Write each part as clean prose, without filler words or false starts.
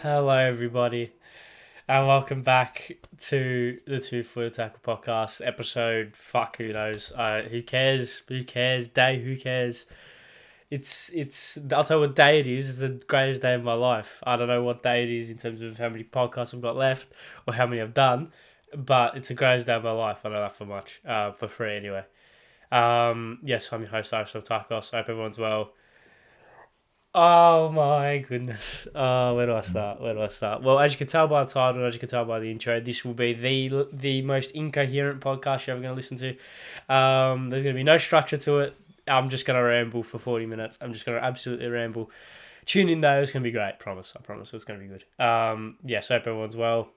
Hello, everybody, and welcome back to the Two Foot Tackle Podcast episode. Fuck, who knows? Who cares? Who cares? Day? Who cares? It's. I'll tell you what day it is. It's the greatest day of my life. I don't know what day it is in terms of how many podcasts I've got left or how many I've done, but it's the greatest day of my life. I know that for much. For free anyway. Yes, I'm your host, Ari Stamatakos. I hope everyone's well. Oh my goodness. Where do I start? Where do I start? Well, as you can tell by the title, as you can tell by the intro, this will be the most incoherent podcast you're ever going to listen to. There's going to be no structure to it. I'm just going to ramble for 40 minutes. I'm just going to absolutely ramble. Tune in though, it's going to be great. Promise. I promise it's going to be good. Yes, I hope everyone's well.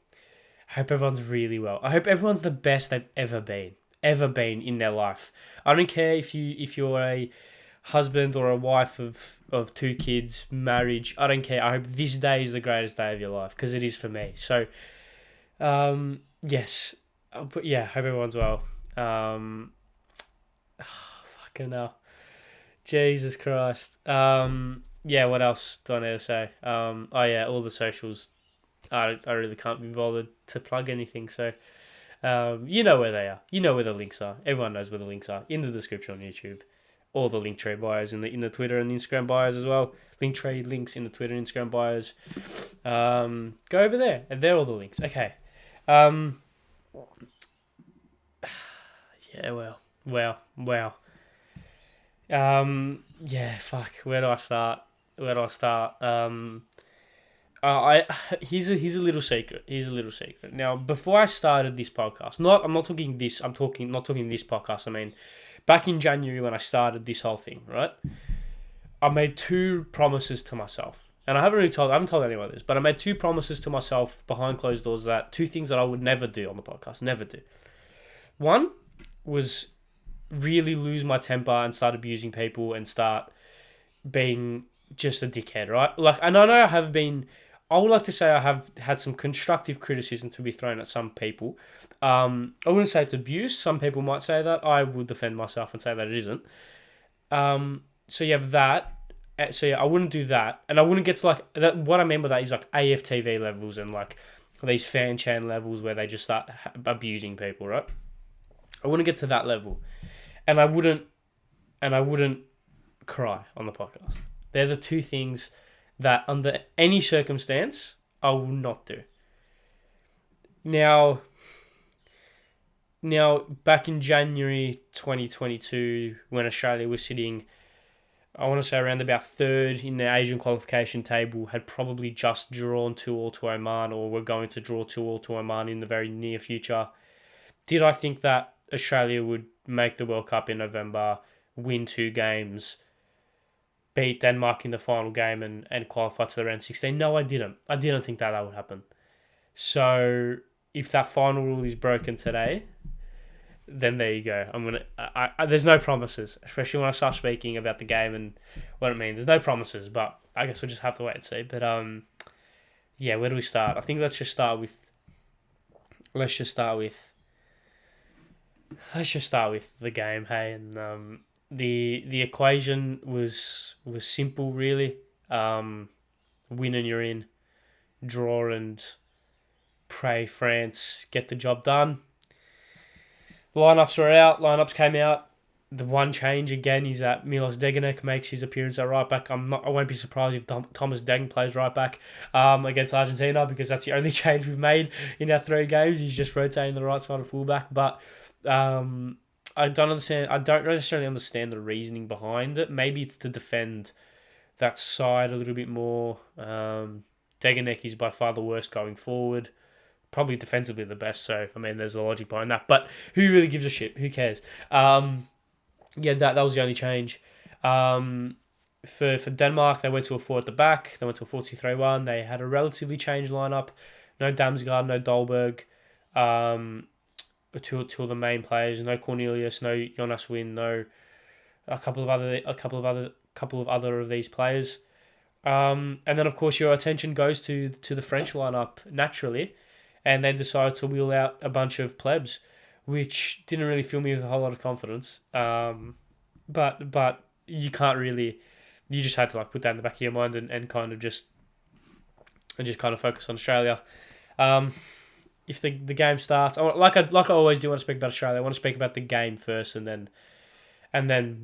I hope everyone's really well. I hope everyone's the best they've ever been in their life. I don't care if you're a husband or a wife of two kids, marriage. I don't care. I hope this day is the greatest day of your life because it is for me. So, yes, but yeah, hope everyone's well. Fucking hell, Jesus Christ. Yeah, what else do I need to say? Oh yeah, all the socials. I really can't be bothered to plug anything. So, you know where they are. You know where the links are. Everyone knows where the links are in the description on YouTube. All the link tree bios in the Twitter and Instagram bios as well. Link tree links in the Twitter and Instagram bios. Go over there, and there are all the links. Okay. Yeah. Wow. Yeah. Fuck. Where do I start? I here's a little secret. Here's a little secret. Now, before I started this podcast, I'm not talking this. I'm talking not talking this podcast. I mean, back in January when I started this whole thing, right? I made two promises to myself, and I haven't told anyone this, but I made two promises to myself behind closed doors, that two things that I would never do on the podcast, never do. One was really lose my temper and start abusing people and start being just a dickhead, right? Like, and I know I would like to say I have had some constructive criticism to be thrown at some people. I wouldn't say it's abuse. Some people might say that. I would defend myself and say that it isn't. So you have that. So yeah, I wouldn't do that, and I wouldn't get to like that. What I mean by that is like AFTV levels and like these fan chan levels where they just start abusing people, right? I wouldn't get to that level, and I wouldn't cry on the podcast. They're the two things that under any circumstance I will not do. Now, back in January 2022, when Australia was sitting, I want to say around about third in the Asian qualification table, had probably just drawn 2-2 to Oman, or were going to draw 2-2 to Oman in the very near future. Did I think that Australia would make the World Cup in November, win 2 games, beat Denmark in the final game and qualify to the round 16? No, I didn't. I didn't think that would happen. So if that final rule is broken today, then there you go. There's no promises, especially when I start speaking about the game and what it means. There's no promises, but I guess we'll just have to wait and see. But yeah, where do we start? I think let's just start with the game, hey, and the equation was simple, really. Win and you're in, draw and pray France get the job done. Lineups were out. Lineups came out. The one change again is that Milos Degenek makes his appearance at right back. I won't be surprised if Thomas Deng plays right back against Argentina, because that's the only change we've made in our 3 games. He's just rotating the right side of fullback. But I don't necessarily understand the reasoning behind it. Maybe it's to defend that side a little bit more. Degenek is by far the worst going forward. Probably defensively the best, so I mean there's a logic behind that. But who really gives a shit? Who cares? Yeah, that was the only change. For Denmark, they went to a 4 at the back. They went to a 4-2-3-1. They had a relatively changed lineup. No Damsgaard, no Dolberg. Two of the main players. No Cornelius, no Jonas Wind, no a couple of other of these players. And then of course your attention goes to the French lineup naturally, and they decided to wheel out a bunch of plebs, which didn't really fill me with a whole lot of confidence. But you can't really, you just had to like put that in the back of your mind and kind of just and just kind of focus on Australia. If the game starts, like I always do, want to speak about Australia. I want to speak about the game first, and then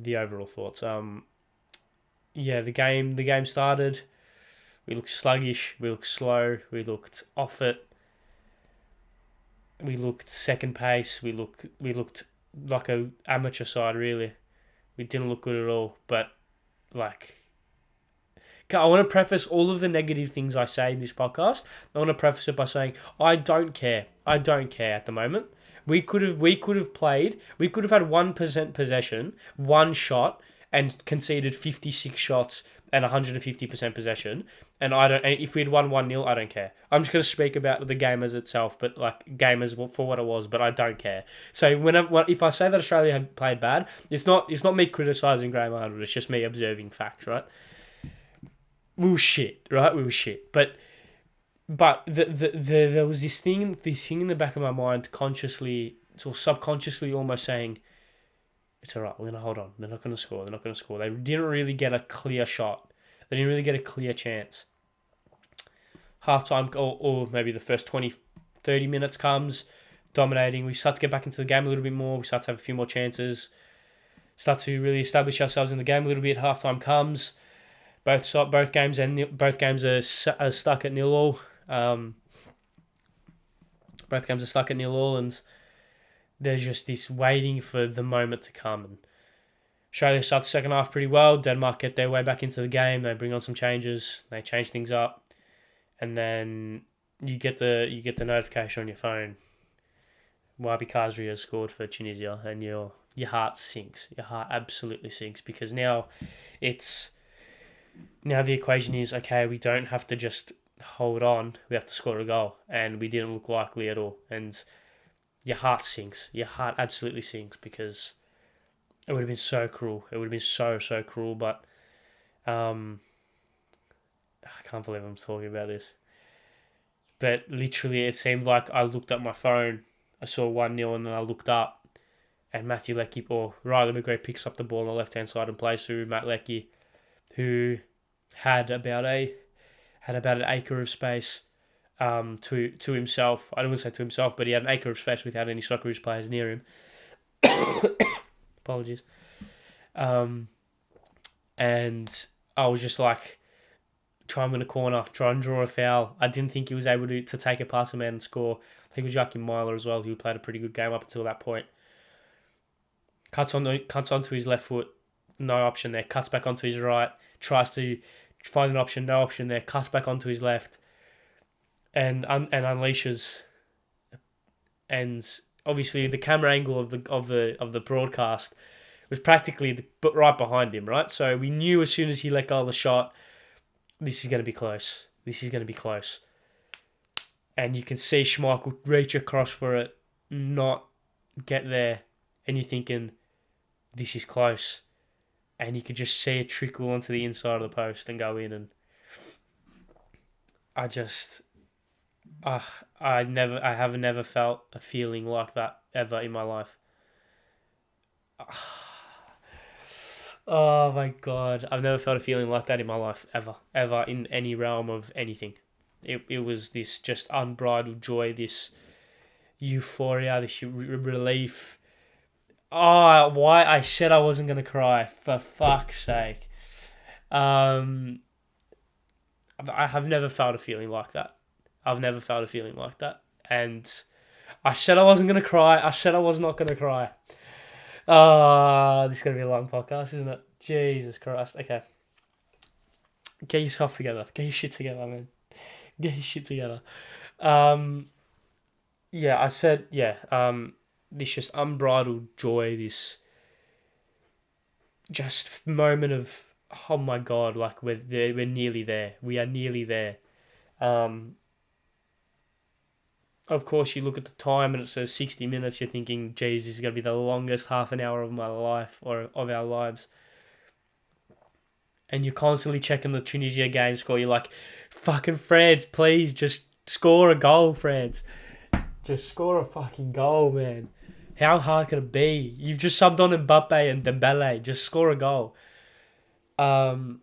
the overall thoughts. The game started. We looked sluggish. We looked slow. We looked off it. We looked second pace. We looked like a amateur side, really. We didn't look good at all. But like, I want to preface all of the negative things I say in this podcast. I want to preface it by saying I don't care. I don't care at the moment. We could have played. We could have had 1% possession, one shot, and conceded 56 shots and 150% possession. And if we had won 1-0, I don't care. I'm just going to speak about the game as itself, but like game as for what it was. But I don't care. So if I say that Australia had played bad, it's not me criticising Graham Arnold. It's just me observing facts, right? We were shit, right? We were shit. But there was this thing in the back of my mind, consciously or subconsciously, almost saying, "It's alright. We're gonna hold on. They're not gonna score. They're not gonna score." They didn't really get a clear shot. They didn't really get a clear chance. Halftime, or maybe the first 20, 30 minutes comes, dominating. We start to get back into the game a little bit more. We start to have a few more chances. Start to really establish ourselves in the game a little bit. Halftime comes. Both games are stuck at 0-0. Both games are stuck at 0-0, and there's just this waiting for the moment to come. And Australia start the second half pretty well. Denmark get their way back into the game. They bring on some changes. They change things up, and then you get the notification on your phone. Wabi Kazri has scored for Tunisia, and your heart sinks. Your heart absolutely sinks, because now the equation is, okay, we don't have to just hold on. We have to score a goal. And we didn't look likely at all. And your heart sinks. Your heart absolutely sinks, because it would have been so cruel. It would have been so, so cruel. But I can't believe I'm talking about this. But literally, it seemed like I looked at my phone. I saw 1-0, and then I looked up. And Matthew Leckie, or Riley McGree, picks up the ball on the left-hand side and plays through Matt Leckie, who had about an acre of space to himself. I don't want to say to himself, but he had an acre of space without any Socceroos players near him. Apologies. And I was just like, try and win a corner, try and draw a foul. I didn't think he was able to take it past a man and score. I think it was Joachim Myler as well, who played a pretty good game up until that point. Cuts onto his left foot, no option there. Cuts back onto his right, tries to find an option, no option there. Cuts back onto his left, and unleashes. And obviously, the camera angle of the broadcast was practically right behind him, right? So we knew as soon as he let go of the shot, this is going to be close. This is going to be close. And you can see Schmeichel reach across for it, not get there, and you're thinking, this is close. And you could just see it trickle onto the inside of the post and go in. And I have never felt a feeling like that ever in my life. Oh my God. I've never felt a feeling like that in my life, ever in any realm of anything. It was this just unbridled joy, this euphoria, this relief. Oh, why I said I wasn't going to cry, for fuck's sake. I have never felt a feeling like that. I've never felt a feeling like that. And I said I wasn't going to cry. I said I was not going to cry. This is going to be a long podcast, isn't it? Jesus Christ. Okay. Get yourself together. Get your shit together, man. Get your shit together. This just unbridled joy, this just moment of, oh my God, like we're nearly there. We are nearly there. Of course, you look at the time and it says 60 minutes. You're thinking, geez, this is going to be the longest half an hour of my life, or of our lives. And you're constantly checking the Tunisia game score. You're like, fucking France, please just score a goal, France. Just score a fucking goal, man. How hard can it be? You've just subbed on Mbappe and Dembele. Just score a goal. Am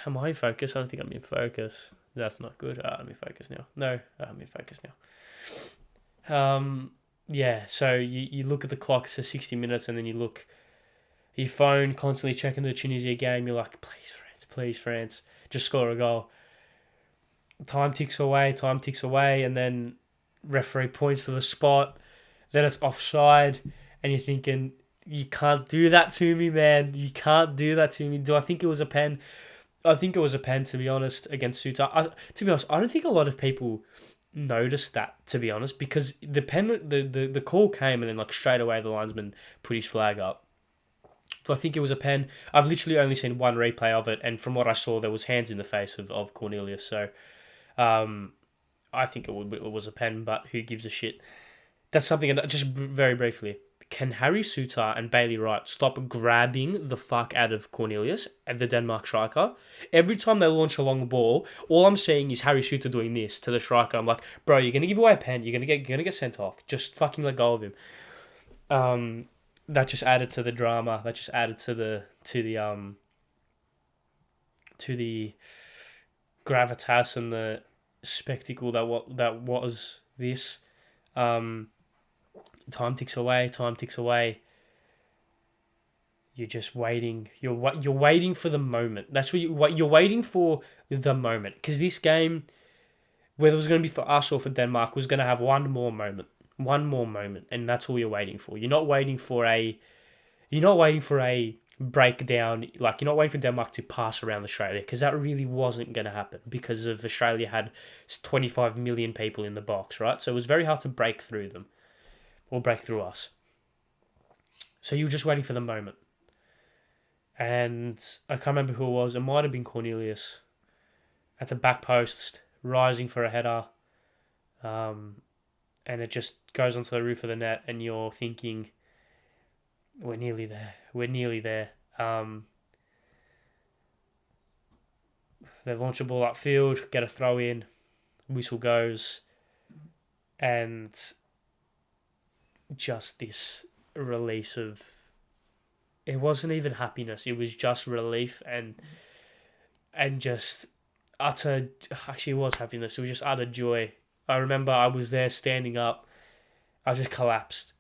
I in focus? I don't think I'm in focus. That's not good. Let me focus now. No, let me focus now. Yeah, so you look at the clock, it says 60 minutes, and then you look at your phone, constantly checking the Tunisia game. You're like, please, France, just score a goal. Time ticks away, and then referee points to the spot. Then it's offside, and you're thinking, you can't do that to me, man. You can't do that to me. Do I think it was a pen? I think it was a pen, to be honest, against Suta. To be honest, I don't think a lot of people noticed that, to be honest, because the pen, the call came, and then like straight away the linesman put his flag up. So I think it was a pen. I've literally only seen one replay of it, and from what I saw, there was hands in the face of Cornelius. So I think it was a pen, but who gives a shit? That's something. Just very briefly, can Harry Suter and Bailey Wright stop grabbing the fuck out of Cornelius and the Denmark striker? Every time they launch a long ball, all I'm seeing is Harry Suter doing this to the striker. I'm like, bro, you're gonna give away a pen. You're gonna get sent off. Just fucking let go of him. That just added to the drama. That just added to the gravitas and the spectacle that was this. Time ticks away. You're just waiting. You're waiting for the moment. That's what you're waiting for, the moment. Because this game, whether it was going to be for us or for Denmark, was going to have one more moment, and that's all you're waiting for. You're not waiting for a breakdown. Like, you're not waiting for Denmark to pass around Australia, because that really wasn't going to happen, because of Australia had 25 million people in the box, right? So it was very hard to break through them. Or break through us. So you were just waiting for the moment. And I can't remember who it was. It might have been Cornelius. At the back post, rising for a header. And it just goes onto the roof of the net, and you're thinking, we're nearly there. They launch a ball upfield, get a throw in, whistle goes, and just this release of, it wasn't even happiness, it was just relief and just utter, actually it was happiness, it was just utter joy. I remember I was there standing up, I just collapsed,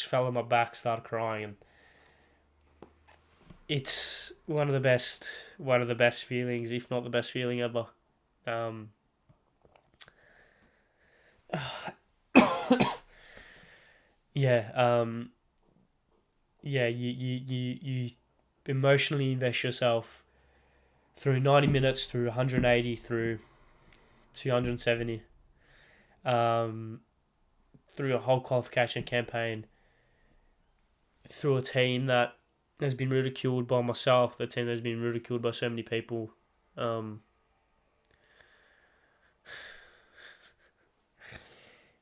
fell on my back, started crying, and it's one of the best feelings, if not the best feeling ever. You emotionally invest yourself through 90 minutes, through 180, through 270, through a whole qualification campaign, through a team that has been ridiculed by myself, the team that has been ridiculed by so many people.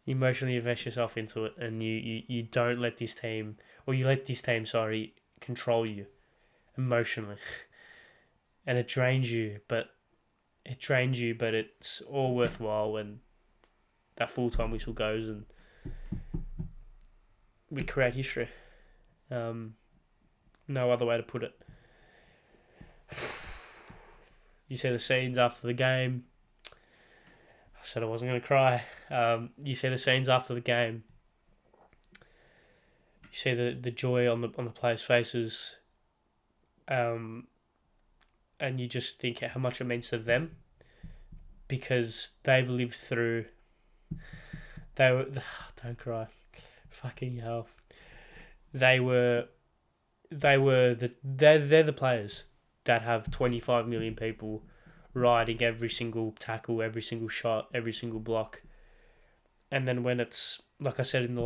Emotionally invest yourself into it, and you don't let this team, or you let this team, control you emotionally. And it drains you, but it's all worthwhile when that full-time whistle goes and we create history. No other way to put it. You see the scenes after the game. I said I wasn't going to cry. You see the scenes after the game. You see the joy on the players' faces. And you just think how much it means to them, because they've lived through. Don't cry, fucking hell. They're the players that have 25 million people riding every single tackle, every single shot, every single block. And then when it's, like I said in the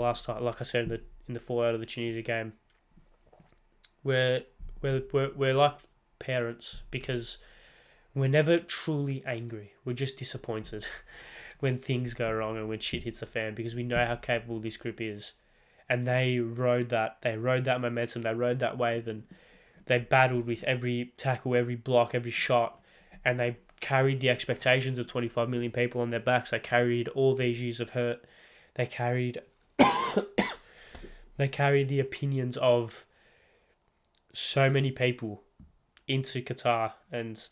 fallout of the Tunisia game, we're like parents, because we're never truly angry. We're just disappointed when things go wrong and when shit hits the fan, because we know how capable this group is. And they rode that momentum, they rode that wave, and they battled with every tackle, every block, every shot, and they carried the expectations of 25 million people on their backs. They carried all these years of hurt. They carried the opinions of so many people into Qatar, and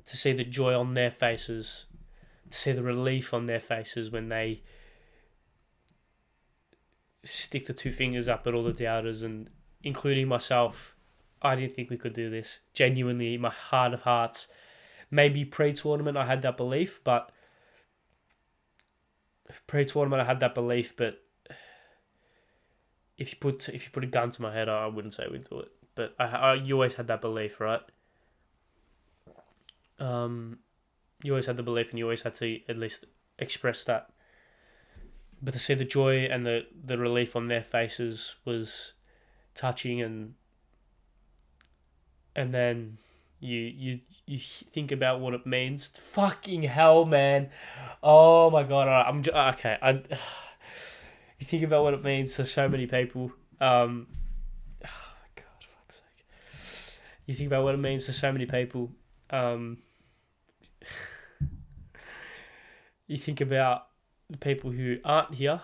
to see the joy on their faces, to see the relief on their faces when they stick the two fingers up at all the doubters, and including myself. I didn't think we could do this. Genuinely, in my heart of hearts. Maybe pre-tournament I had that belief, but if you put a gun to my head, I wouldn't say we'd do it. But you always had that belief, right? You always had the belief, and you always had to at least express that. But to see the joy and the relief on their faces was touching, and then you think about what it means. Fucking hell, man! Oh my god! All right, okay. You think about what it means to so many people. Oh my god! Fuck's sake! You think about what it means to so many people. You think about the people who aren't here.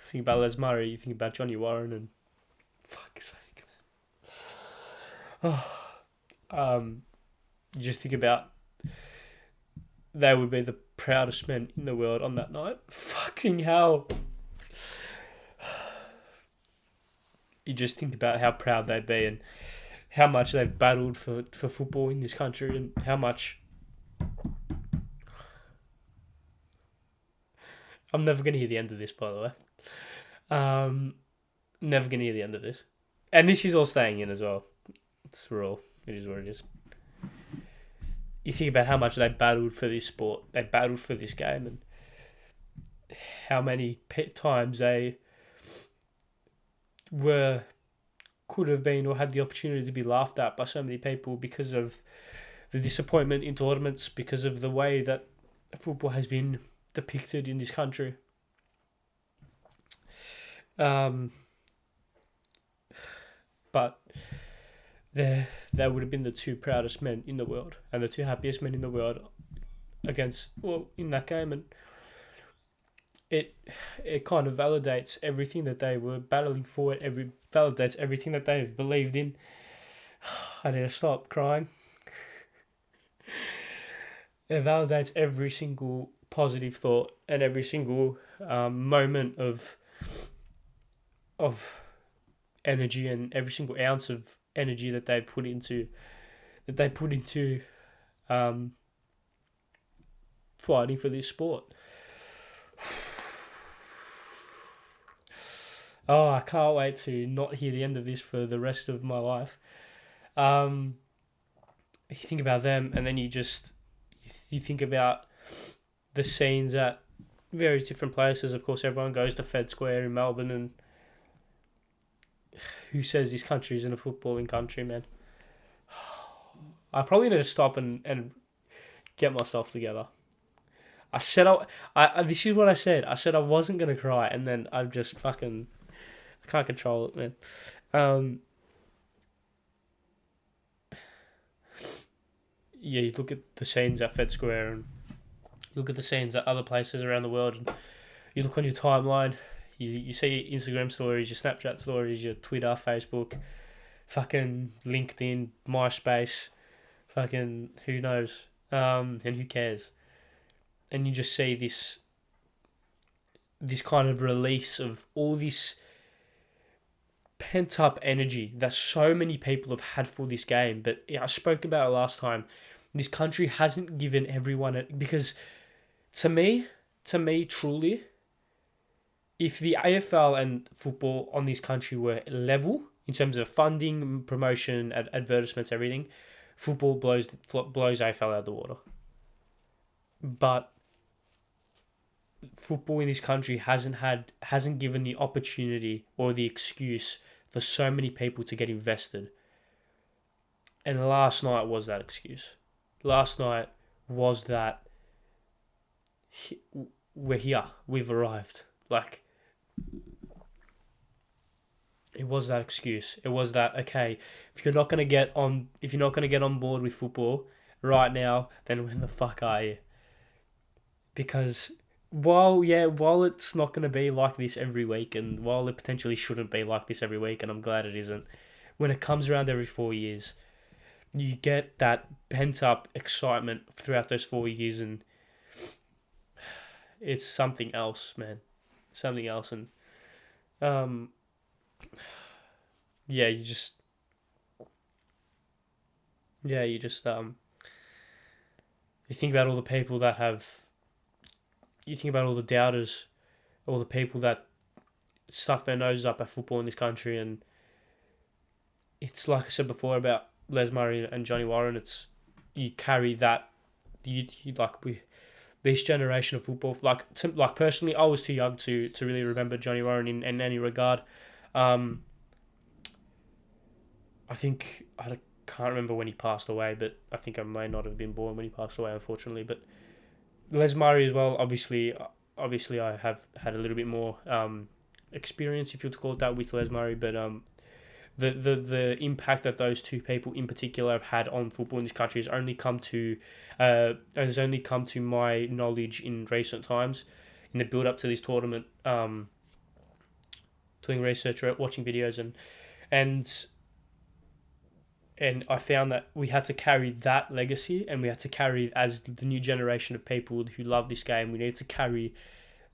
Think about Les Murray. You think about Johnny Warren, and fuck's sake, man. You just think about they would be the proudest men in the world on that night. Fucking hell. You just think about how proud they'd be, and how much they've battled for football in this country, and how much... I'm never going to hear the end of this, by the way. Never going to hear the end of this. And this is all staying in as well. It's raw. It is what it is. You think about how much they battled for this sport. They battled for this game, and how many times they could have been or had the opportunity to be laughed at by so many people because of the disappointment in tournaments, because of the way that football has been depicted in this country. But they would have been the two proudest men in the world and the two happiest men in the world in that game, and it kind of validates everything that they were battling for. Validates everything that they've believed in. I need to stop crying. It validates every single positive thought and every single moment of energy, and every single ounce of energy that they put into fighting for this sport. Oh, I can't wait to not hear the end of this for the rest of my life. You think about them, and then you think about the scenes at various different places. Of course, everyone goes to Fed Square in Melbourne, and who says this country isn't a footballing country, man? I probably need to stop and get myself together. I said this is what I said. I said I wasn't going to cry, and then I've just fucking... I can't control it, man. Yeah, you look at the scenes at Fed Square, and you look at the scenes at other places around the world, and you look on your timeline, you see your Instagram stories, your Snapchat stories, your Twitter, Facebook, fucking LinkedIn, MySpace, fucking who knows, and who cares? And you just see this kind of release of all this pent up energy that so many people have had for this game. But I spoke about it last time. This country hasn't given everyone because to me, truly, if the AFL and football on this country were level in terms of funding, promotion, advertisements, everything, football blows AFL out of the water. But football in this country hasn't given the opportunity or the excuse for so many people to get invested. And last night was that excuse. Last night was that we're here, we've arrived. Like, it was that excuse. It was that, okay, if you're not gonna get on board with football right now, then when the fuck are you? Because while it's not going to be like this every week, and while it potentially shouldn't be like this every week, and I'm glad it isn't, when it comes around every 4 years, you get that pent up excitement throughout those 4 years, and it's something else, man, something else. And um, yeah, you just you think about all the people that have, you think about all the doubters, all the people that stuck their noses up at football in this country, and it's like I said before about Les Murray and Johnny Warren. It's you carry that, you like we this generation of football. Like personally, I was too young to really remember Johnny Warren in any regard. Um, I think I can't remember when he passed away, but I think I may not have been born when he passed away, unfortunately. But Les Murray as well. Obviously, I have had a little bit more experience, if you would call it that, with Les Murray. But the impact that those two people in particular have had on football in this country has only come to my knowledge in recent times, in the build up to this tournament. Doing research, watching videos, and I found that we had to carry that legacy, and we had to carry, as the new generation of people who love this game, we need to carry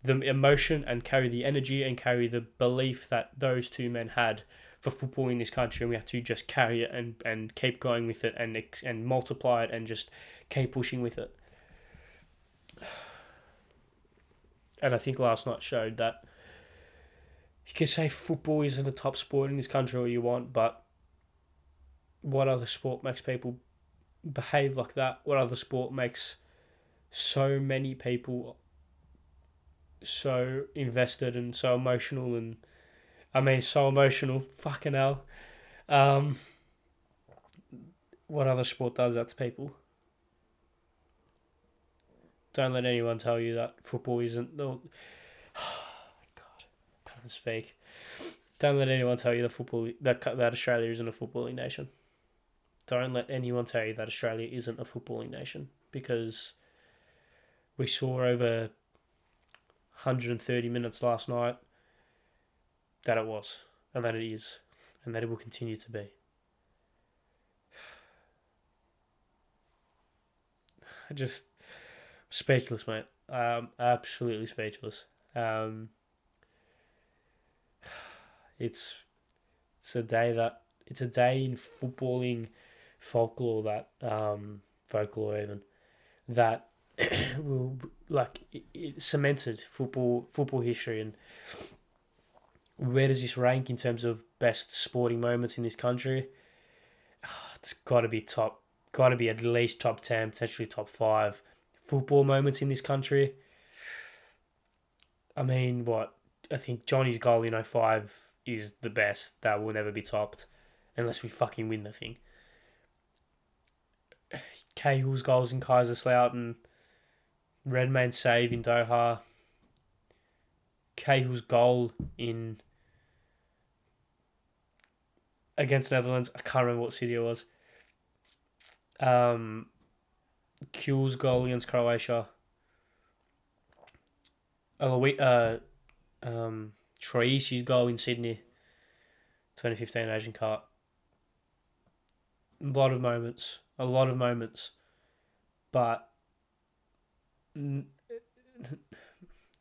the emotion and carry the energy and carry the belief that those two men had for football in this country, and we have to just carry it and keep going with it and multiply it and just keep pushing with it. And I think last night showed that you can say football isn't a top sport in this country all you want, but what other sport makes people behave like that? What other sport makes so many people so invested and so emotional? And I mean, so emotional, fucking hell. Um, what other sport does that to people? Don't let anyone tell you that football isn't. God, I can't speak. Don't let anyone tell you that Australia isn't a footballing nation. Don't let anyone tell you that Australia isn't a footballing nation, because we saw over 130 minutes last night that it was, and that it is, and that it will continue to be. Just speechless, mate. Absolutely speechless. It's a day in footballing folklore that will, like, it cemented football history. And where does this rank in terms of best sporting moments in this country? It's got to be at least top 10, potentially top 5 football moments in this country. I mean, I think Johnny's goal in 05 is the best. That will never be topped unless we fucking win the thing. Cahill's goals in Kaiserslautern, Redmayne's save in Doha, Cahill's goal against Netherlands. I can't remember what city it was. Kuhl's goal against Croatia. Troisi's goal in Sydney, 2015 Asian Cup. A lot of moments, but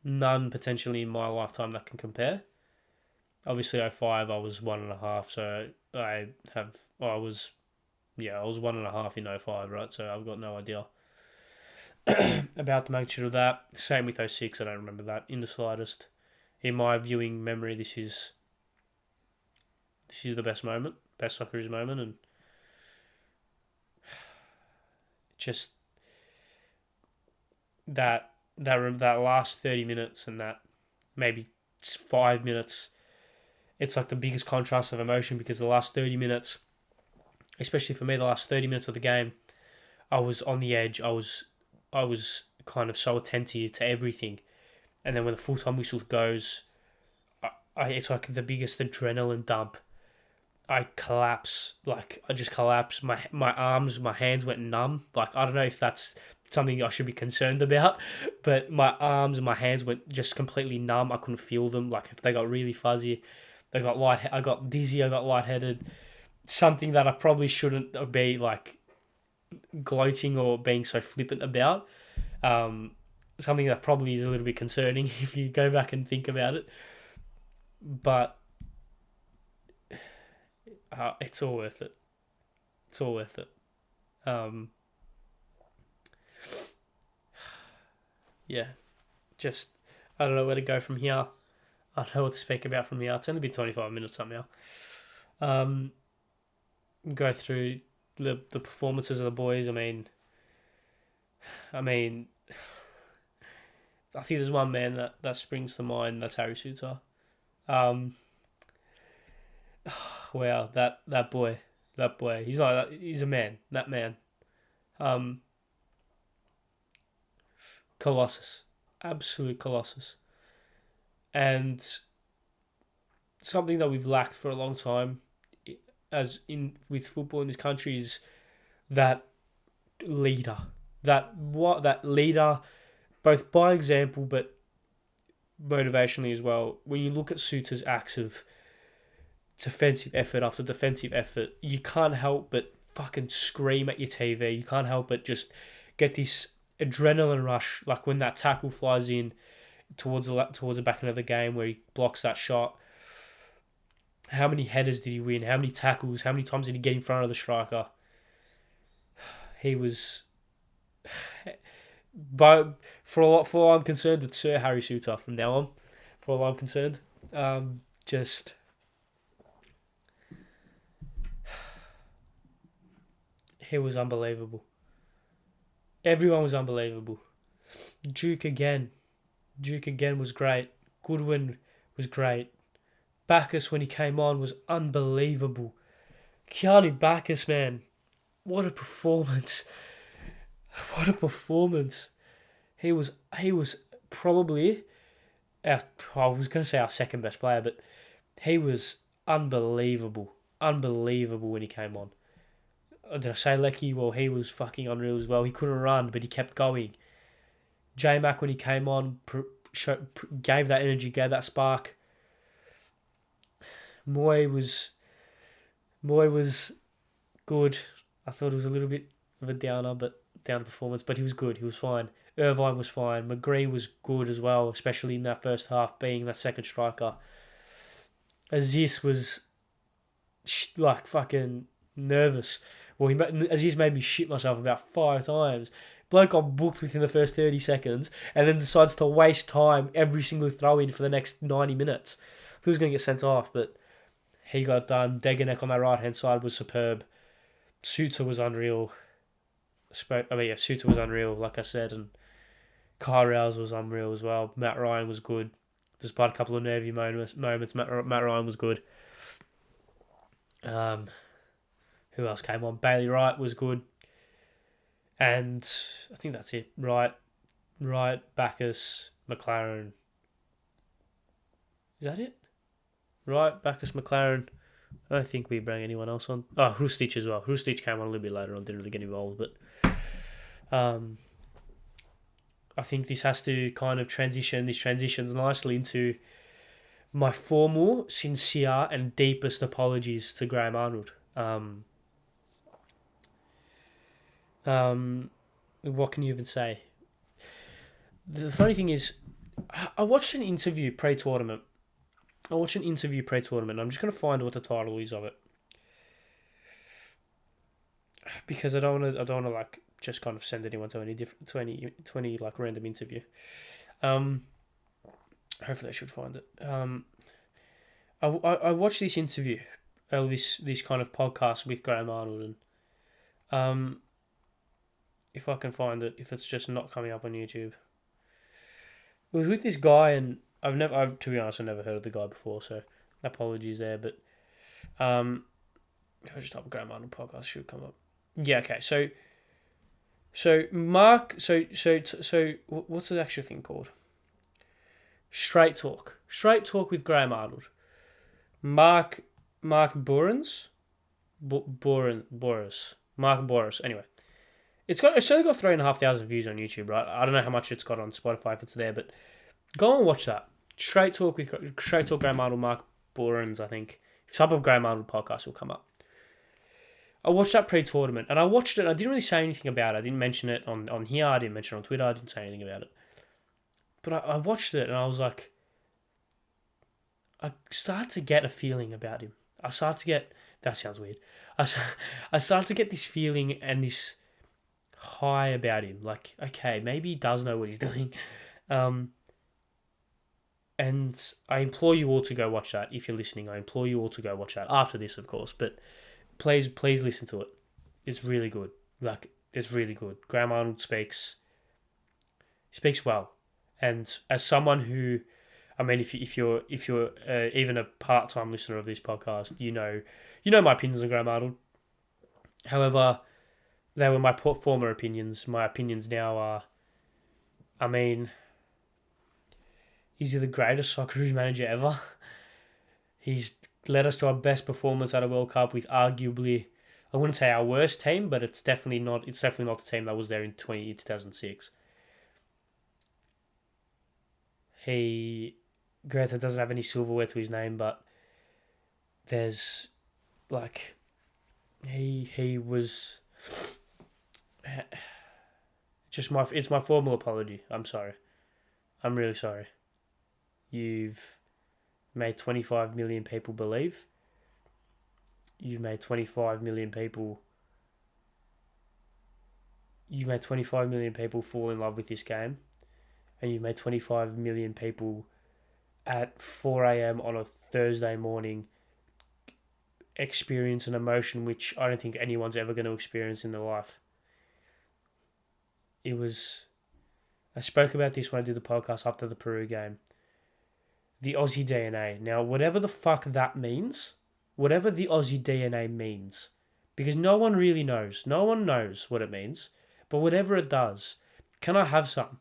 none potentially in my lifetime that can compare. Obviously, 05 I was 1.5, so I was 1.5 in 05, right? So I've got no idea about the magnitude of that. Same with 06, I don't remember that in the slightest. In my viewing memory, this is the best Socceroos moment, and just that last 30 minutes and that maybe 5 minutes, it's like the biggest contrast of emotion, because the last 30 minutes, especially for me, the last 30 minutes of the game, I was on the edge. I was kind of so attentive to everything. And then when the full-time whistle goes, it's like the biggest adrenaline dump. I collapse. Like, I just collapse. My arms, my hands went numb. Like, I don't know if that's something I should be concerned about, but my arms and my hands went just completely numb. I couldn't feel them. Like, if they got really fuzzy, I got dizzy, I got lightheaded. something that I probably shouldn't be like gloating or being so flippant about. Something that probably is a little bit concerning if you go back and think about it. But it's all worth it. It's all worth it. Yeah, just I don't know where to go from here. I don't know what to speak about from here. It's only been 25 minutes somehow. Go through the performances of the boys. I mean, I think there's one man that springs to mind. That's Harry Suter. Um, wow, that boy, He's like he's a man. That man. Um, Colossus, absolute Colossus, and something that we've lacked for a long time, as in with football in this country, is that leader. That leader, both by example but motivationally as well. When you look at Suter's acts of defensive effort after defensive effort, you can't help but fucking scream at your TV. You can't help but just get this adrenaline rush, like when that tackle flies in towards the back end of the game where he blocks that shot. How many headers did he win? How many tackles? How many times did he get in front of the striker? He was, but for all I'm concerned, it's Sir Harry Suter from now on. For all I'm concerned, just he was unbelievable. Everyone was unbelievable. Duke again was great. Goodwin was great. Bacchus, when he came on, was unbelievable. Keanu Bacchus, man, what a performance! What a performance! He was probably I was going to say our second best player, but he was unbelievable when he came on. Did I say Lecky? Well, he was fucking unreal as well. He couldn't run, but he kept going. J-Mac, when he came on, gave that energy, gave that spark. Moy was good. I thought it was a little bit of a down performance, but he was good. He was fine. Irvine was fine. McGree was good as well, especially in that first half, being that second striker. Aziz was like fucking nervous. Well, Aziz made me shit myself about 5 times. Bloke got booked within the first 30 seconds and then decides to waste time every single throw-in for the next 90 minutes. I thought he was going to get sent off, but he got it done. Deganek on that right-hand side was superb. Suter was unreal. Suter was unreal, like I said, and Kai Rouse was unreal as well. Matt Ryan was good. Despite a couple of nervy moments, Matt Ryan was good. Who else came on? Bailey Wright was good. And I think that's it. Wright, Bacchus, McLaren. Is that it? Wright, Bacchus, McLaren. I don't think we bring anyone else on. Oh, Hrustic as well. Hrustic came on a little bit later on, didn't really get involved, but I think this has to kind of transition. This transitions nicely into my formal, sincere, and deepest apologies to Graham Arnold. What can you even say? The funny thing is, I watched an interview pre-tournament. I'm just going to find what the title is of it, because I don't want to like just kind of send anyone to any like random interview. Hopefully I should find it. I watched this interview, this kind of podcast with Graham Arnold, and if I can find it, if it's just not coming up on YouTube, it was with this guy, and to be honest, I've never heard of the guy before, so apologies there. But if I just type Graham Arnold podcast, it should come up. Yeah, okay. So Mark, what's the actual thing called? Straight Talk with Graham Arnold. Mark Boris. Mark Boris. Anyway, it's only got 3,500 views on YouTube, right? I don't know how much it's got on Spotify if it's there, but go and watch that. Straight Talk Graham Arnold, Mark Boris, I think. If you type up Graham Arnold podcast, will come up. I watched that pre-tournament, and I watched it, and I didn't really say anything about it. I didn't mention it on here, I didn't mention it on Twitter, I didn't say anything about it. But I watched it, and I was like, I started to get a feeling about him. I started to get, that sounds weird, I started to get this feeling and this high about him. Like, okay, maybe he does know what he's doing. And I implore you all to go watch that. If you're listening, I implore you all to go watch that after this, of course. But please listen to it. It's really good. Like, it's really good. Graham Arnold speaks well, and as someone who, I mean, if you're even a part-time listener of this podcast, you know my opinions on Graham Arnold. However, they were my former opinions. My opinions now are, I mean, is he the greatest Socceroos manager ever? He's led us to our best performance at a World Cup with arguably, I wouldn't say our worst team, but it's definitely not the team that was there in 2006. He, granted, doesn't have any silverware to his name, but there's, like, he was, it's my formal apology. I'm sorry. I'm really sorry. You've made 25 million people believe. You've made 25 million people fall in love with this game. And you've made 25 million people at 4 a.m. on a Thursday morning experience an emotion which I don't think anyone's ever going to experience in their life. I spoke about this when I did the podcast after the Peru game. The Aussie DNA. Now, whatever the fuck that means, whatever the Aussie DNA means, because no one really knows. No one knows what it means. But whatever it does, can I have some?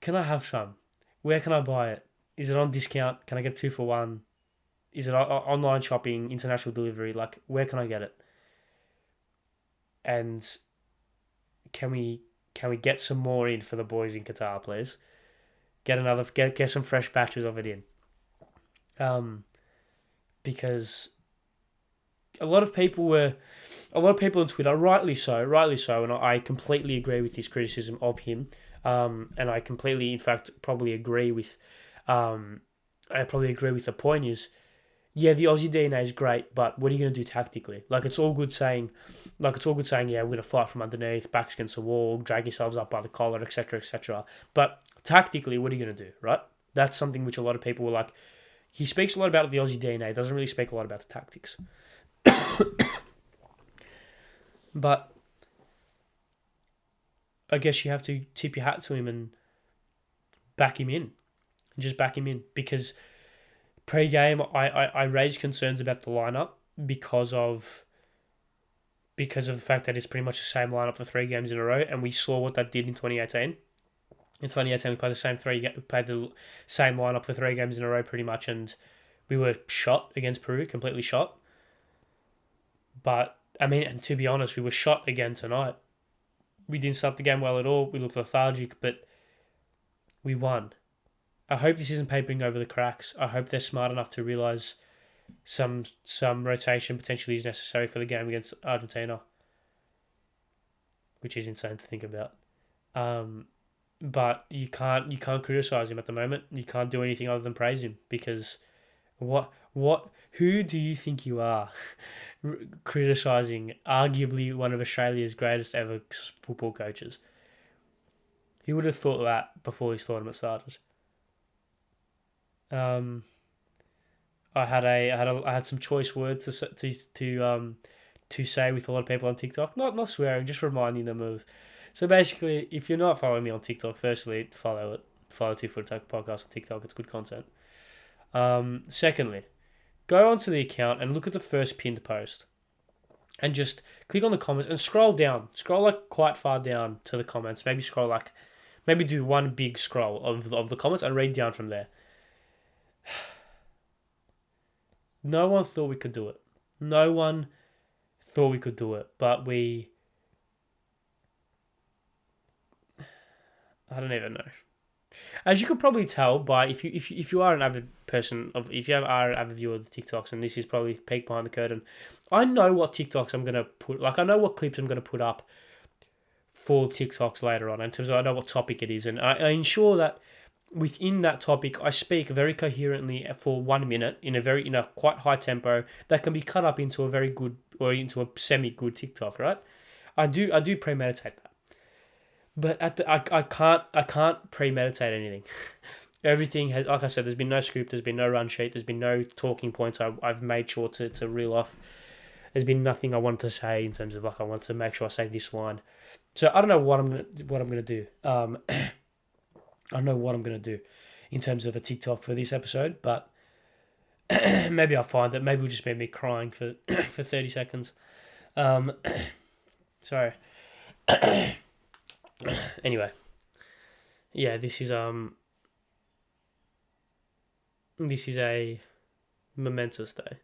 Can I have some? Where can I buy it? Is it on discount? Can I get 2 for 1? Is it online shopping, international delivery? Like, where can I get it? And can we get some more in for the boys in Qatar, please? Get some fresh batches of it in. Because a lot of people on Twitter, rightly so, and I completely agree with this criticism of him. And I completely, in fact, probably agree with the point is, yeah, the Aussie DNA is great, but what are you going to do tactically? Like, it's all good saying, yeah, we're going to fight from underneath, backs against the wall, drag yourselves up by the collar, etc., etc. But tactically, what are you going to do, right? That's something which a lot of people were like, he speaks a lot about the Aussie DNA, doesn't really speak a lot about the tactics. But I guess you have to tip your hat to him and back him in. Because pre-game, I raised concerns about the lineup because of the fact that it's pretty much the same lineup for 3 games in a row, and we saw what that did in 2018. In 2018, we played the same lineup for 3 games in a row pretty much, and we were shot against Peru, completely shot. But, I mean, and to be honest, we were shot again tonight. We didn't start the game well at all. We looked lethargic, but we won. I hope this isn't papering over the cracks. I hope they're smart enough to realise some rotation potentially is necessary for the game against Argentina, which is insane to think about. But you can't criticise him at the moment. You can't do anything other than praise him, because who do you think you are criticising arguably one of Australia's greatest ever football coaches? Who would have thought that before this tournament started? I had some choice words to say with a lot of people on TikTok. Not swearing, just reminding them of. So basically, if you're not following me on TikTok, firstly, follow it. Follow 2 Foot Attack Podcast on TikTok. It's good content. Secondly, go onto the account and look at the first pinned post, and just click on the comments and scroll down. Scroll like quite far down to the comments. Maybe do one big scroll of the comments and read down from there. No one thought we could do it. But I don't even know. As you could probably tell by if you are an avid if you are a viewer of the TikToks, and this is probably peek behind the curtain, I know what TikToks I'm gonna put. Like I know what clips I'm gonna put up for TikToks later on. In terms of I know what topic it is, and I ensure that within that topic I speak very coherently for 1 minute in a quite high tempo that can be cut up into a very good or into a semi good TikTok. Right? I do premeditate that, but I can't premeditate anything. Everything has, like I said, there's been no script, there's been no run sheet, there's been no talking points I've made sure to reel off. There's been nothing I wanted to say in terms of like I want to make sure I say this line. So I don't know what I'm gonna do. I don't know what I'm gonna do in terms of a TikTok for this episode, but maybe I'll find that. Maybe it'll just be me crying for for 30 seconds. Sorry. Anyway, yeah, this is a momentous day.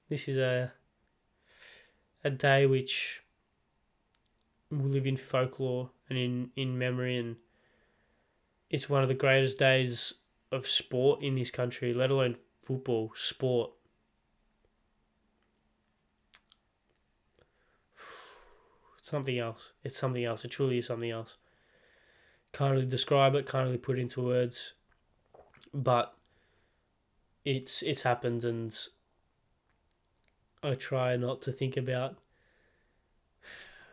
This is a day which will live in folklore and in memory, and it's one of the greatest days of sport in this country, let alone football, sport. It's something else. It's something else. It truly is something else. Can't really describe it, can't really put it into words, but it's happened, and I try not to think about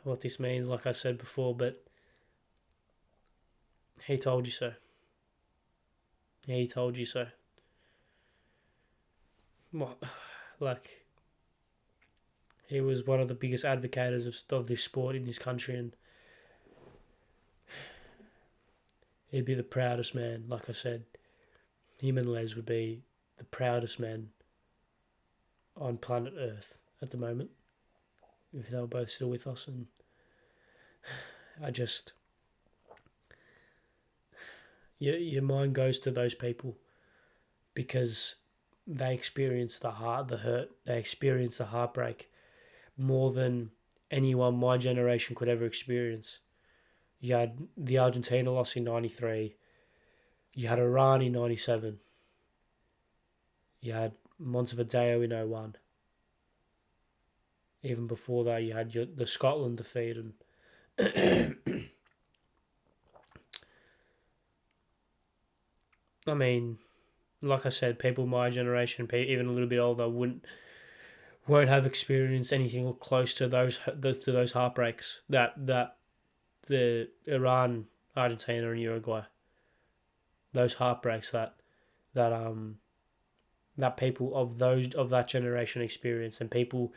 what this means, like I said before, but he told you so. He told you so. What? Like, he was one of the biggest advocates of this sport in this country, and he'd be the proudest man, like I said. Him and Les would be the proudest men on planet Earth at the moment, if they were both still with us. And I just, your mind goes to those people because they experience the hurt, they experience the heartbreak more than anyone my generation could ever experience. You had the Argentina loss in 93. You had Iran in 97. You had Montevideo in 01. Even before that, you had the Scotland defeat. And I mean, like I said, people my generation, even a little bit older, won't have experienced anything close to those heartbreaks that the Iran, Argentina, and Uruguay. Those heartbreaks that people of that generation experienced, and people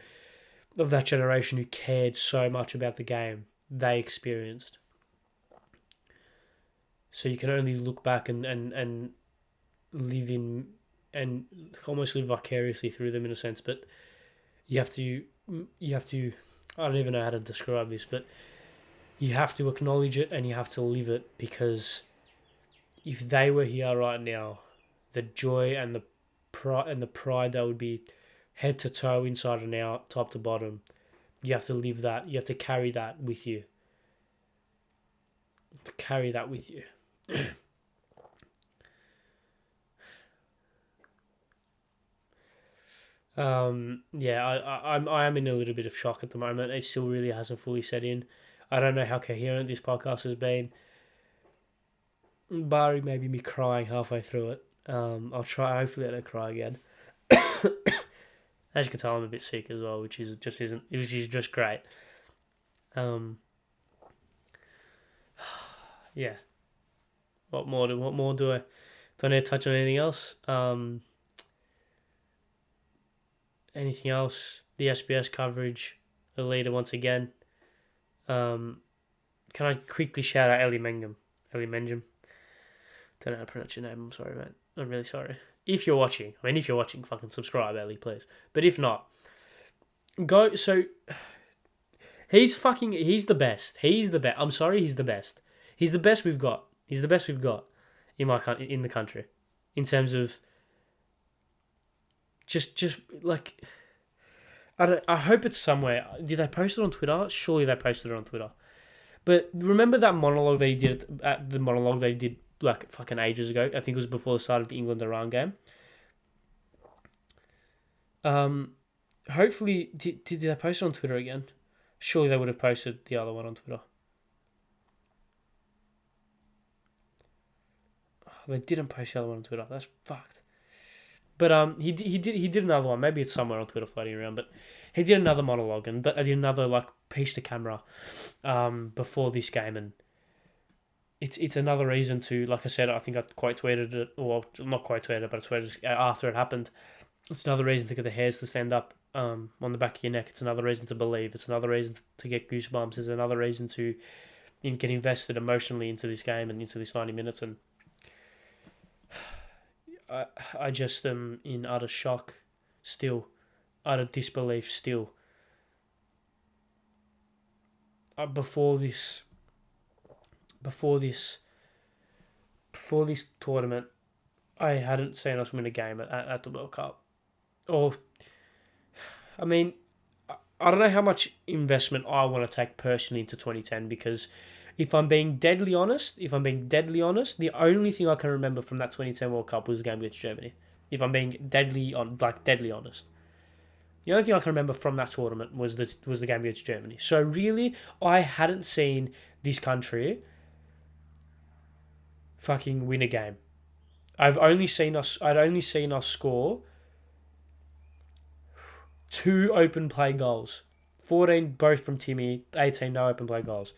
of that generation who cared so much about the game, they experienced. So you can only look back and live in and almost live vicariously through them in a sense, but you have to I don't even know how to describe this, but you have to acknowledge it and you have to live it, because if they were here right now, the joy and the pride that would be head to toe, inside and out, top to bottom, you have to live that. You have to carry that with you. Yeah, I am in a little bit of shock at the moment. It still really hasn't fully set in. I don't know how coherent this podcast has been, barring maybe me crying halfway through it. I'll try. Hopefully, I don't cry again. As you can tell, I'm a bit sick as well, which is just great. Yeah. What more do I need to touch on anything else? Anything else? The SBS coverage, the leader once again. Can I quickly shout out Ellie Mengum? Don't know how to pronounce your name. I'm sorry, mate. I'm really sorry. If you're watching, fucking subscribe, Ellie, please. But if not, go. So he's the best. I'm sorry, he's the best. He's the best we've got. In the country, in terms of just like, I hope it's somewhere. Did they post it on Twitter? Surely they posted it on Twitter. But remember that monologue they did at the monologue they did like fucking ages ago. I think it was before the start of the England-Iran game. Hopefully, did they post it on Twitter again? Surely they would have posted the other one on Twitter. Oh, they didn't post the other one on Twitter. That's fucked. But he did another one. Maybe it's somewhere on Twitter floating around. But he did another monologue and I did another like piece to camera, before this game, and it's another reason to, like I said, I think I quite tweeted it, or not quite tweeted it, but I tweeted it after it happened. It's another reason to get the hairs to stand up on the back of your neck. It's another reason to believe. It's another reason to get goosebumps. It's another reason to get invested emotionally into this game and into this 90 minutes. And I just am in utter shock still, utter disbelief still. Before this tournament, I hadn't seen us win a game at the World Cup. Or, I mean, I don't know how much investment I want to take personally into 2010, because if I'm being deadly honest, the only thing I can remember from that 2010 World Cup was the game against Germany. If I'm being deadly honest. The only thing I can remember from that tournament was the game against Germany. So really, I hadn't seen this country fucking win a game. I'd only seen us score 2 open play goals. 14 both from Timmy, 18 no open play goals.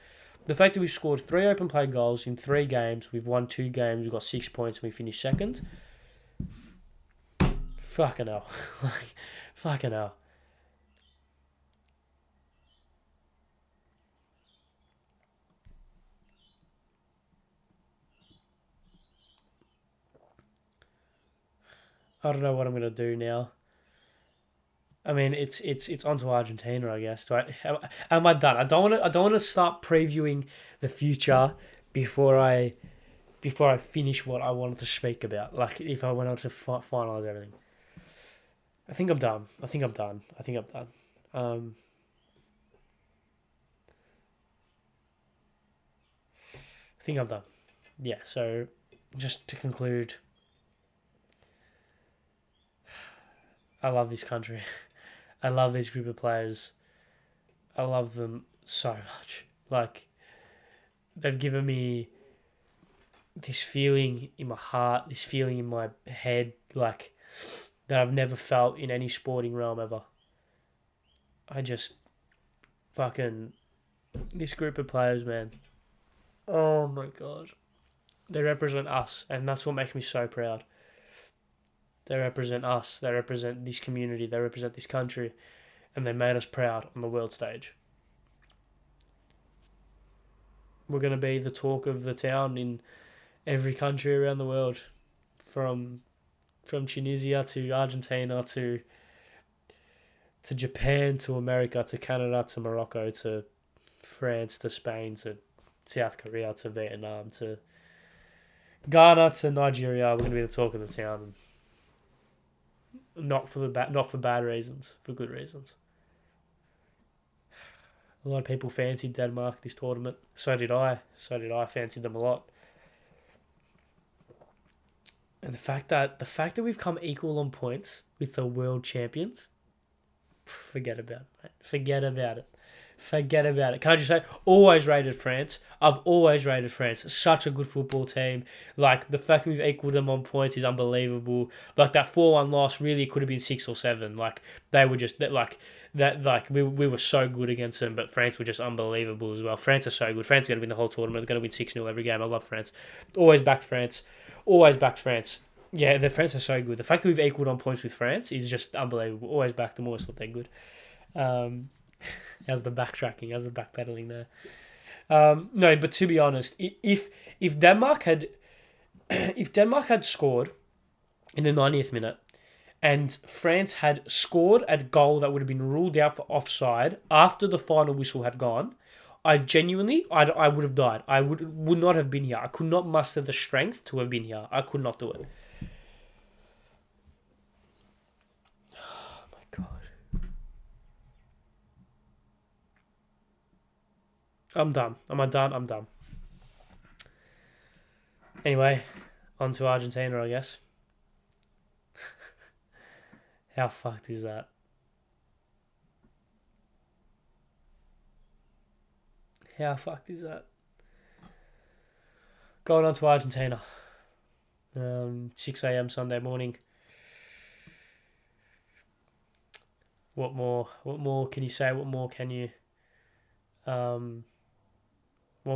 The fact that we've scored 3 open play goals in 3 games, we've won 2 games, we've got 6 points, and we finished second. Fucking hell. Fucking hell. I don't know what I'm gonna do now. I mean, it's on to Argentina, I guess. Am I done? I don't want to start previewing the future before I finish what I wanted to speak about. Like if I went on to finalize everything. I think I'm done. Um, I think I'm done. Yeah. So just to conclude, I love this country. I love this group of players. I love them so much. Like, they've given me this feeling in my heart, this feeling in my head, like, that I've never felt in any sporting realm ever. I just fucking... This group of players, man. Oh my god. They represent us, and that's what makes me so proud. They represent us. They represent this community. They represent this country. And they made us proud on the world stage. We're going to be the talk of the town in every country around the world. From Tunisia to Argentina to Japan to America to Canada to Morocco to France to Spain to South Korea to Vietnam to Ghana to Nigeria. We're going to be the talk of the town. Not for bad reasons, for good reasons. A lot of people fancied Denmark this tournament. So did I. I fancied them a lot. And the fact that we've come equal on points with the world champions, forget about it, mate. Forget about it. Can I just say, always rated France. I've always rated France. Such a good football team. Like, the fact that we've equaled them on points is unbelievable. Like, that 4-1 loss really could have been 6 or 7. Like, they were just, we were so good against them, but France were just unbelievable as well. France are so good. France are going to win the whole tournament. They're going to win 6-0 every game. I love France. Always backed France. Yeah, the France are so good. The fact that we've equaled on points with France is just unbelievable. Always backed them. Always thought they're good. How's the backtracking? How's the backpedaling there? No, but to be honest, if Denmark had scored in the 90th minute and France had scored a goal that would have been ruled out for offside after the final whistle had gone, I would have died. I would not have been here. I could not muster the strength to have been here. I could not do it. Oh my god. I'm done. Am I done? I'm done. Anyway, on to Argentina, I guess. How fucked is that? How fucked is that? Going on to Argentina. 6 a.m. Sunday morning. What more? What more can you say? What more can you? What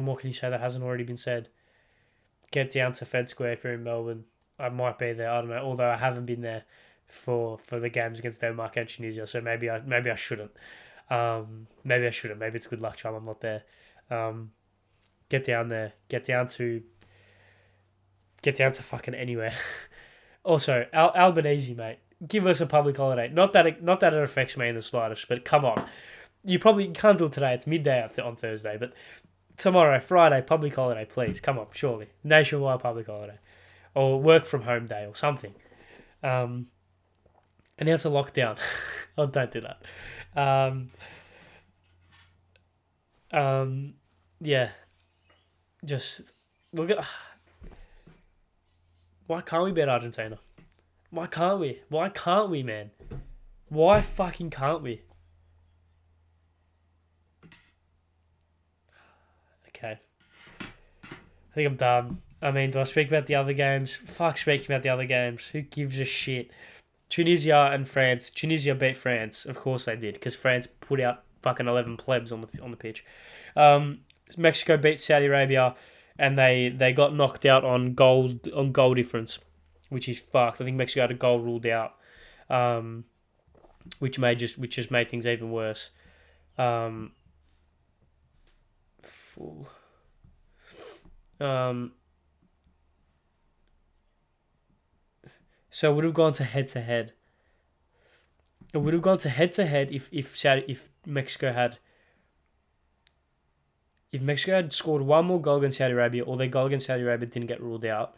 more can you say that hasn't already been said? Get down to Fed Square if you're in Melbourne. I might be there. I don't know. Although I haven't been there for the games against Denmark and Tunisia, so maybe I shouldn't. Maybe I shouldn't. Maybe it's good luck charm I'm not there. Get down there. Get down to fucking anywhere. Also, Albanese, mate. Give us a public holiday. Not that it affects me in the slightest, but come on. You probably can't do it today. It's midday on Thursday, but tomorrow, Friday, public holiday, please. Come on, surely. Nationwide public holiday. Or work from home day or something. Announce a lockdown. Oh, don't do that. Yeah. Just, we'll get... Why can't we beat Argentina? Why can't we? Why can't we, man? Why fucking can't we? Okay. I think I'm done. I mean, do I speak about the other games? Fuck speaking about the other games. Who gives a shit? Tunisia and France. Tunisia beat France. Of course they did, because France put out fucking 11 plebs on the pitch. Mexico beat Saudi Arabia, and they got knocked out on goal difference, which is fucked. I think Mexico had a goal ruled out, which just made things even worse. So it would have gone to head to head. It would have gone to head if Mexico had scored one more goal against Saudi Arabia, or their goal against Saudi Arabia didn't get ruled out.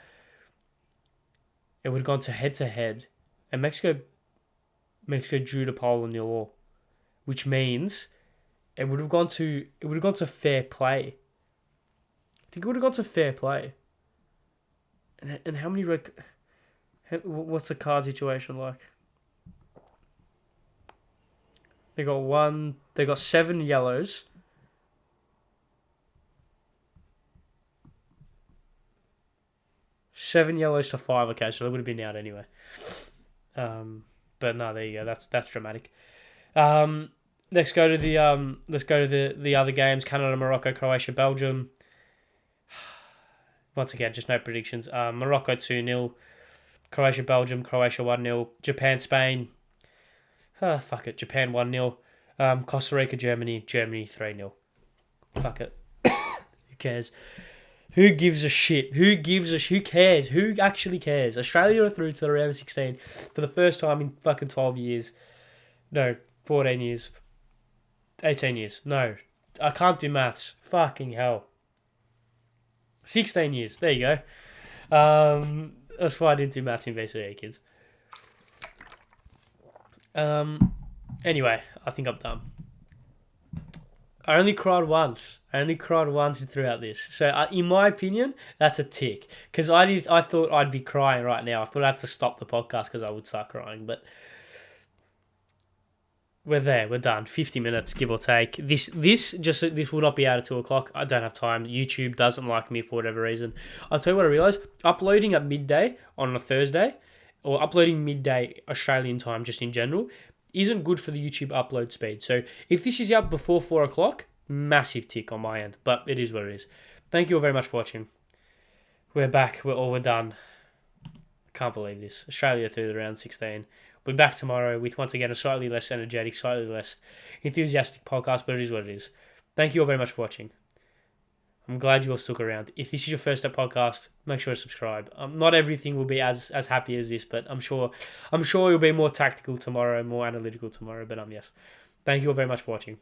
It would have gone to head, and Mexico drew to Poland 0-0, which means it would have gone to fair play. I think it would have gone to fair play. And how many what's the card situation like? They got 7 yellows. Seven yellows to 5. Okay, so they would have been out anyway. But no, there you go. That's dramatic. Let's go to the other games: Canada, Morocco, Croatia, Belgium. Once again, just no predictions. Morocco 2-0, Croatia, Belgium, Croatia 1-0, Japan, Spain. Fuck it, Japan 1-0. Costa Rica, Germany 3-0. Fuck it. Who cares? Who gives a shit? Who cares? Who actually cares? Australia are through to the round of 16 for the first time in fucking 12 years. No, 14 years. 18 years. No, I can't do maths. Fucking hell. 16 years. There you go. That's why I didn't do maths in VCE, kids. Anyway, I think I'm done. I only cried once throughout this. So, in my opinion, that's a tick. Because I thought I'd be crying right now. I thought I had to stop the podcast because I would start crying. But we're there. We're done. 50 minutes, give or take. This will not be out at 2 o'clock. I don't have time. YouTube doesn't like me for whatever reason. I'll tell you what I realised. Uploading at midday on a Thursday, or uploading midday Australian time just in general, isn't good for the YouTube upload speed. So if this is out before 4 o'clock, massive tick on my end. But it is what it is. Thank you all very much for watching. We're back. We're done. Can't believe this. Australia through the round 16. We're back tomorrow with, once again, a slightly less energetic, slightly less enthusiastic podcast, but it is what it is. Thank you all very much for watching. I'm glad you all stuck around. If this is your first podcast, make sure to subscribe. Not everything will be as happy as this, but I'm sure you'll be more tactical tomorrow, more analytical tomorrow. But yes, thank you all very much for watching.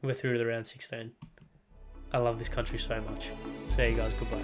We're through to the round 16. I love this country so much. See you guys. Goodbye.